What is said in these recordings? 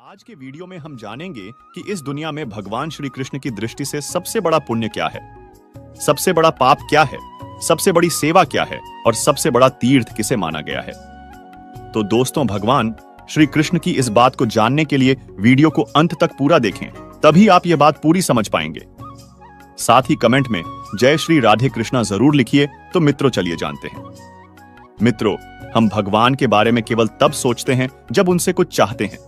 आज के वीडियो में हम जानेंगे कि इस दुनिया में भगवान श्री कृष्ण की दृष्टि से सबसे बड़ा पुण्य क्या है, सबसे बड़ा पाप क्या है, सबसे बड़ी सेवा क्या है और सबसे बड़ा तीर्थ किसे माना गया है। तो दोस्तों, भगवान श्री कृष्ण की इस बात को जानने के लिए वीडियो को अंत तक पूरा देखें, तभी आप यह बात पूरी समझ पाएंगे। साथ ही कमेंट में जय श्री राधे कृष्णा जरूर लिखिए। तो मित्रों, चलिए जानते हैं। मित्रों, हम भगवान के बारे में केवल तब सोचते हैं जब उनसे कुछ चाहते हैं।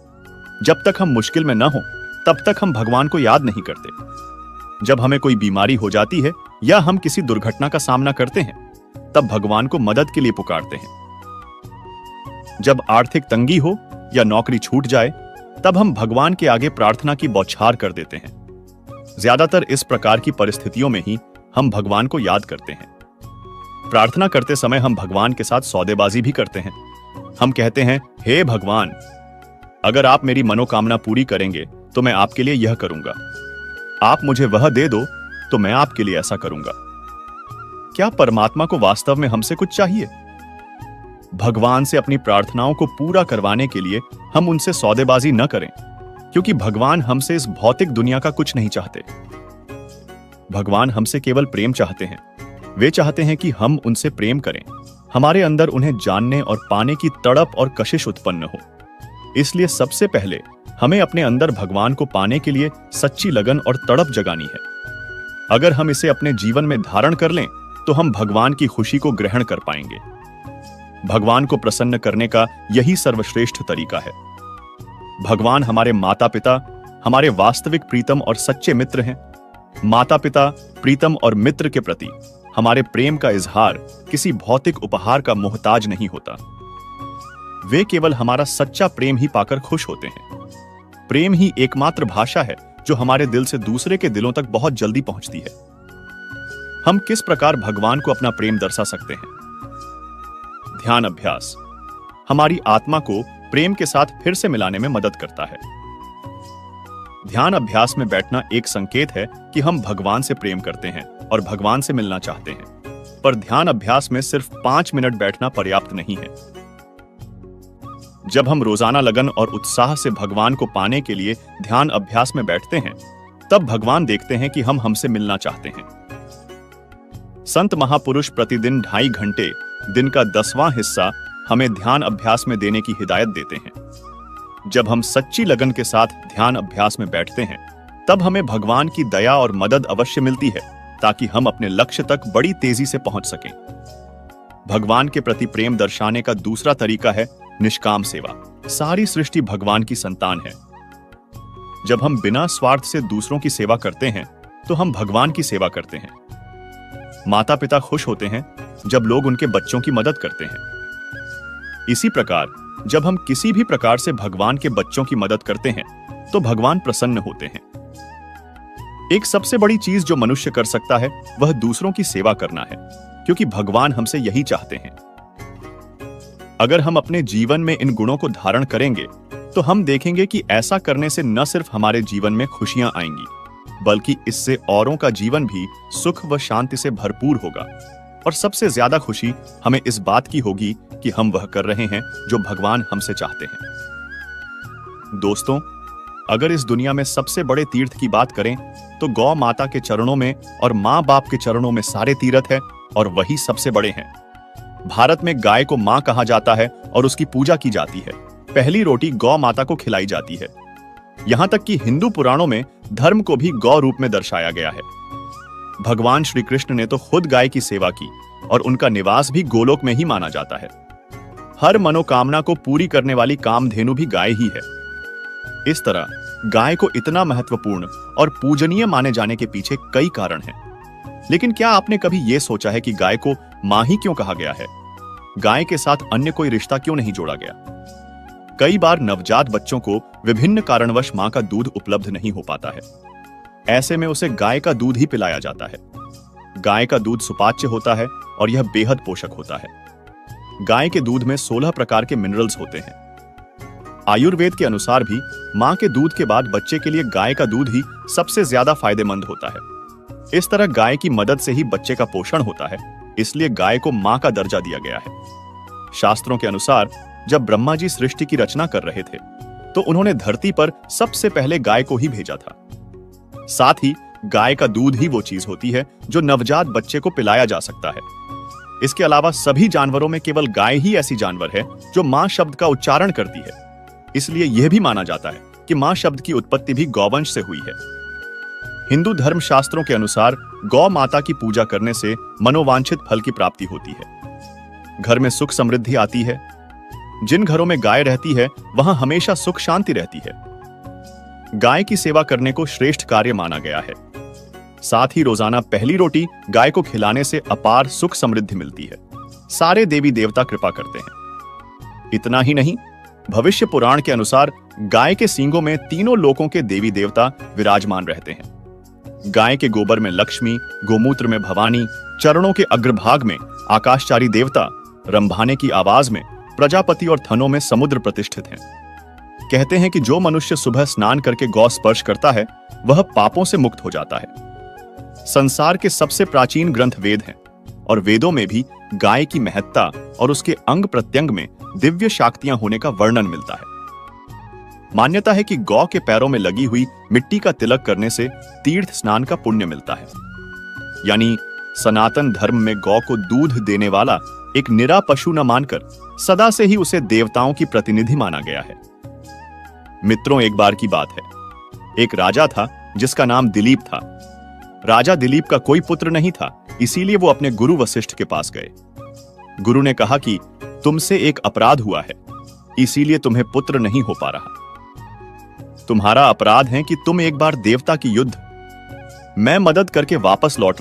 जब तक हम मुश्किल में न हो तब तक हम भगवान को याद नहीं करते। जब हमें कोई बीमारी हो जाती है या हम किसी दुर्घटना का सामना करते हैं, तब भगवान को मदद के लिए पुकारते हैं। जब आर्थिक तंगी हो या नौकरी छूट जाए, तब हम भगवान के आगे प्रार्थना की बौछार कर देते हैं। ज्यादातर इस प्रकार की परिस्थितियों में ही हम भगवान को याद करते हैं। प्रार्थना करते समय हम भगवान के साथ सौदेबाजी भी करते हैं। हम कहते हैं, हे भगवान, अगर आप मेरी मनोकामना पूरी करेंगे तो मैं आपके लिए यह करूंगा। आप मुझे वह दे दो तो मैं आपके लिए ऐसा करूंगा। क्या परमात्मा को वास्तव में हमसे कुछ चाहिए? भगवान से अपनी प्रार्थनाओं को पूरा करवाने के लिए हम उनसे सौदेबाजी न करें, क्योंकि भगवान हमसे इस भौतिक दुनिया का कुछ नहीं चाहते। भगवान हमसे केवल प्रेम चाहते हैं। वे चाहते हैं कि हम उनसे प्रेम करें, हमारे अंदर उन्हें जानने और पाने की तड़प और कशिश उत्पन्न हो। इसलिए सबसे पहले हमें अपने अंदर भगवान को पाने के लिए सच्ची लगन और तड़प जगानी है। अगर हम इसे अपने जीवन में धारण कर लें तो हम भगवान की खुशी को ग्रहण कर पाएंगे। भगवान को प्रसन्न करने का यही सर्वश्रेष्ठ तरीका है। भगवान हमारे माता पिता, हमारे वास्तविक प्रीतम और सच्चे मित्र हैं। माता पिता, प्रीतम और मित्र के प्रति हमारे प्रेम का इजहार किसी भौतिक उपहार का मोहताज नहीं होता। वे केवल हमारा सच्चा प्रेम ही पाकर खुश होते हैं। प्रेम ही एकमात्र भाषा है जो हमारे दिल से दूसरे के दिलों तक बहुत जल्दी पहुंचती है। हम किस प्रकार भगवान को अपना प्रेम दर्शा सकते हैं? ध्यान अभ्यास हमारी आत्मा को प्रेम के साथ फिर से मिलाने में मदद करता है। ध्यान अभ्यास में बैठना एक संकेत है कि हम भगवान से प्रेम करते हैं और भगवान से मिलना चाहते हैं। पर ध्यान अभ्यास में सिर्फ 5 मिनट बैठना पर्याप्त नहीं है। जब हम रोजाना लगन और उत्साह से भगवान को पाने के लिए ध्यान अभ्यास में बैठते हैं, तब भगवान देखते हैं कि हम हमसे मिलना चाहते हैं। संत महापुरुष प्रतिदिन 2.5 घंटे, दिन का 10वां हिस्सा हमें ध्यान अभ्यास में देने की हिदायत देते हैं। जब हम सच्ची लगन के साथ ध्यान अभ्यास में बैठते हैं, तब हमें भगवान की दया और मदद अवश्य मिलती है, ताकि हम अपने लक्ष्य तक बड़ी तेजी से पहुंच सकें। भगवान के प्रति प्रेम दर्शाने का दूसरा तरीका है निष्काम सेवा। सारी सृष्टि भगवान की संतान है। जब हम बिना स्वार्थ से दूसरों की सेवा करते हैं, तो हम भगवान की सेवा करते हैं। माता पिता खुश होते हैं जब लोग उनके बच्चों की मदद करते हैं। इसी प्रकार जब हम किसी भी प्रकार से भगवान के बच्चों की मदद करते हैं, तो भगवान प्रसन्न होते हैं। एक सबसे बड़ी चीज जो मनुष्य कर सकता है, वह दूसरों की सेवा करना है, क्योंकि भगवान हमसे यही चाहते हैं। अगर हम अपने जीवन में इन गुणों को धारण करेंगे, तो हम देखेंगे कि ऐसा करने से न सिर्फ हमारे जीवन में खुशियां आएंगी, बल्कि इससे औरों का जीवन भी सुख व शांति से भरपूर होगा। और सबसे ज्यादा खुशी हमें इस बात की होगी कि हम वह कर रहे हैं जो भगवान हमसे चाहते हैं। दोस्तों, अगर इस दुनिया में सबसे बड़े तीर्थ की बात करें, तो गौ माता के चरणों में और माँ बाप के चरणों में सारे तीर्थ है, और वही सबसे बड़े हैं। भारत में गाय को मां कहा जाता है और उसकी पूजा की जाती है। पहली रोटी गौ माता को खिलाई जाती है। यहां तक कि हिंदू पुराणों में धर्म को भी गौ रूप में दर्शाया गया है। भगवान श्री कृष्ण ने तो खुद गाय की सेवा की, और उनका निवास भी गोलोक में ही माना जाता है। हर मनोकामना को पूरी करने वाली कामधेनु भी गाय ही है। इस तरह गाय को इतना महत्वपूर्ण और पूजनीय माने जाने के पीछे कई कारण हैं। लेकिन क्या आपने कभी यह सोचा है कि गाय को मां ही क्यों कहा गया है? गाय के साथ अन्य कोई रिश्ता क्यों नहीं जोड़ा गया? कई बार नवजात बच्चों को विभिन्न कारणवश मां का दूध उपलब्ध नहीं हो पाता है। ऐसे में उसे गाय का दूध ही पिलाया जाता है। गाय का दूध सुपाच्य होता है और यह बेहद पोषक होता है। गाय के दूध में 16 प्रकार के मिनरल्स होते हैं। आयुर्वेद के अनुसार भी मां के दूध के बाद बच्चे के लिए गाय का दूध ही सबसे ज्यादा फायदेमंद होता है। इस तरह गाय की मदद से ही बच्चे का पोषण होता है, इसलिए गाय को मां का दर्जा दिया गया है। शास्त्रों के अनुसार जब ब्रह्मा जी सृष्टि की रचना कर रहे थे, तो उन्होंने धरती पर सबसे पहले गाय को ही भेजा था। साथ ही गाय का दूध ही वो चीज होती है जो नवजात बच्चे को पिलाया जा सकता है। इसके अलावा सभी जानवरों में केवल गाय ही ऐसी जानवर है जो मां शब्द का उच्चारण करती है। इसलिए यह भी माना जाता है कि मां शब्द की उत्पत्ति भी गौवंश से हुई है। हिंदू धर्म शास्त्रों के अनुसार गौ माता की पूजा करने से मनोवांछित फल की प्राप्ति होती है। घर में सुख समृद्धि आती है। जिन घरों में गाय रहती है वहां हमेशा सुख शांति रहती है। गाय की सेवा करने को श्रेष्ठ कार्य माना गया है। साथ ही रोजाना पहली रोटी गाय को खिलाने से अपार सुख समृद्धि मिलती है। सारे देवी देवता कृपा करते हैं। इतना ही नहीं, भविष्य पुराण के अनुसार गाय के सींगों में तीनों लोकों के देवी देवता विराजमान रहते हैं। गाय के गोबर में लक्ष्मी, गोमूत्र में भवानी, चरणों के अग्रभाग में आकाशचारी देवता, रंभाने की आवाज में प्रजापति और थनों में समुद्र प्रतिष्ठित हैं। कहते हैं कि जो मनुष्य सुबह स्नान करके गौ स्पर्श करता है वह पापों से मुक्त हो जाता है। संसार के सबसे प्राचीन ग्रंथ वेद हैं और वेदों में भी गाय की महत्ता और उसके अंग प्रत्यंग में दिव्य शक्तियां होने का वर्णन मिलता है। मान्यता है कि गौ के पैरों में लगी हुई मिट्टी का तिलक करने से तीर्थ स्नान का पुण्य मिलता है। यानी सनातन धर्म में गौ को दूध देने वाला एक निरा पशु न मानकर सदा से ही उसे देवताओं की प्रतिनिधि माना गया है। मित्रों, एक बार की बात है, एक राजा था जिसका नाम दिलीप था। राजा दिलीप का कोई पुत्र नहीं था, इसीलिए वो अपने गुरु वशिष्ठ के पास गए। गुरु ने कहा कि तुमसे एक अपराध हुआ है, इसीलिए तुम्हें पुत्र नहीं हो पा रहा। तुम्हारा अपराध है कि तुम एक बार देवता की युद्ध मैं मदद करके वापस लौट रहे